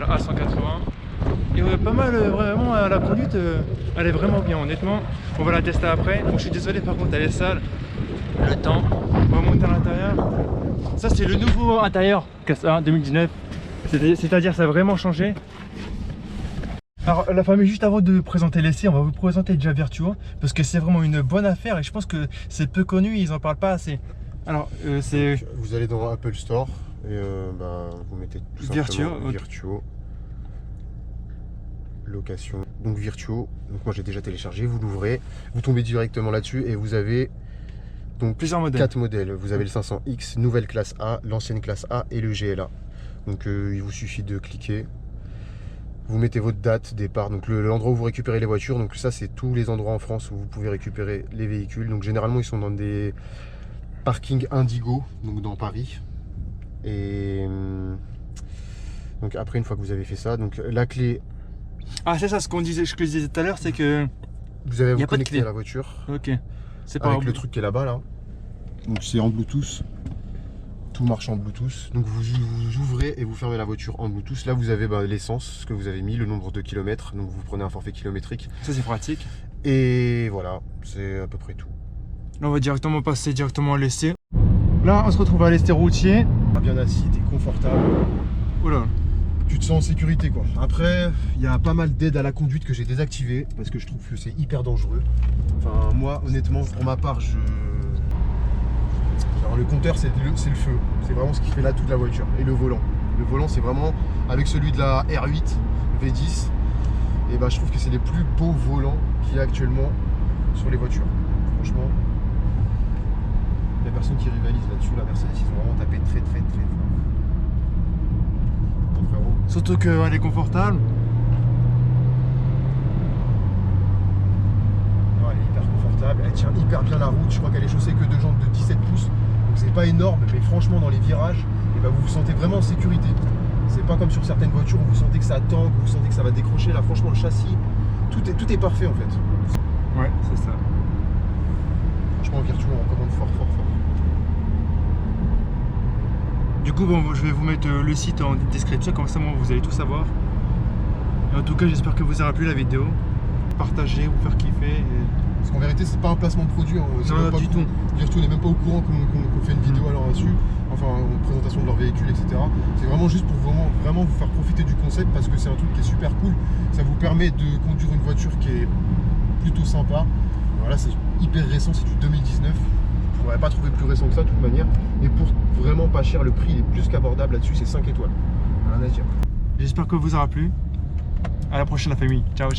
Voilà, A180. Et ouais, pas mal, vraiment, la conduite, elle est vraiment bien, honnêtement. On va la tester après. Bon, je suis désolé, par contre, elle est sale. Le temps, on va monter à l'intérieur. Ça, c'est le nouveau intérieur Classe A 2019. C'est-à-dire, ça a vraiment changé. Alors, la famille, juste avant de présenter l'essai, on va vous présenter déjà Virtuo. Parce que c'est vraiment une bonne affaire et je pense que c'est peu connu, ils en parlent pas assez. Alors, c'est... Vous allez dans Apple Store et vous mettez tout simplement Virtuo. Location, donc Virtuo, donc moi j'ai déjà téléchargé, vous l'ouvrez, vous tombez directement là-dessus et vous avez donc plusieurs modèles. 4 modèles, vous avez le 500X, nouvelle classe A, l'ancienne classe A et le GLA. Donc il vous suffit de cliquer, vous mettez votre date départ, donc l'endroit où vous récupérez les voitures, donc ça c'est tous les endroits en France où vous pouvez récupérer les véhicules, donc généralement ils sont dans des parkings Indigo, donc dans Paris. Et donc après, une fois que vous avez fait ça, donc la clé. Ah, c'est ça ce qu'on disait, ce que je disais tout à l'heure, c'est que vous avez à vous connecter à la voiture. Ok. C'est pas avec le truc qui est là-bas là. Donc c'est en Bluetooth. Tout marche en Bluetooth. Donc vous ouvrez et vous fermez la voiture en Bluetooth. Là vous avez l'essence, ce que vous avez mis, le nombre de kilomètres. Donc vous prenez un forfait kilométrique. Ça c'est pratique. Et voilà, c'est à peu près tout. Là on va directement passer directement à l'essai. Là on se retrouve à l'essai routier. Bien assis, t'es confortable. Oula. Tu te sens en sécurité quoi. Après, il y a pas mal d'aides à la conduite que j'ai désactivées parce que je trouve que c'est hyper dangereux. Enfin, moi, honnêtement, pour ma part, alors, le compteur, c'est le feu. C'est vraiment ce qui fait l'atout de la voiture. Et le volant. Le volant, c'est vraiment avec celui de la R8 V10. Et je trouve que c'est les plus beaux volants qu'il y a actuellement sur les voitures. Franchement, il n'y a personne qui rivalise là-dessus. La Mercedes, ils ont vraiment tapé très fort. Surtout qu'elle est confortable. Non, elle est hyper confortable, elle tient hyper bien la route. Je crois qu'elle est chaussée que de jantes de 17 pouces. Donc c'est pas énorme, mais franchement dans les virages, vous vous sentez vraiment en sécurité. C'est pas comme sur certaines voitures où vous sentez que ça tangue, où vous sentez que ça va décrocher. Là franchement le châssis, tout est parfait en fait. Ouais, c'est ça. Franchement Virtuo on recommande fort. Du coup, bon, je vais vous mettre le site en description, comme ça, vous allez tout savoir. Et en tout cas, j'espère que vous aura plu la vidéo. Partagez, vous faire kiffer. Et... Parce qu'en vérité, c'est pas un placement de produit. Hein. Non, du tout. Virtuo n'est même pas au courant qu'on fait une vidéo à leur insu, enfin une présentation de leur véhicule, etc. C'est vraiment juste pour vraiment vous faire profiter du concept parce que c'est un truc qui est super cool. Ça vous permet de conduire une voiture qui est plutôt sympa. Voilà, c'est hyper récent, c'est du 2019. Vous ne pourrez pas trouver plus récent que ça de toute manière. Et pour vraiment pas cher, le prix il est plus qu'abordable là-dessus, c'est 5 étoiles. Rien à dire. J'espère que vous aura plu. À la prochaine la famille. Ciao.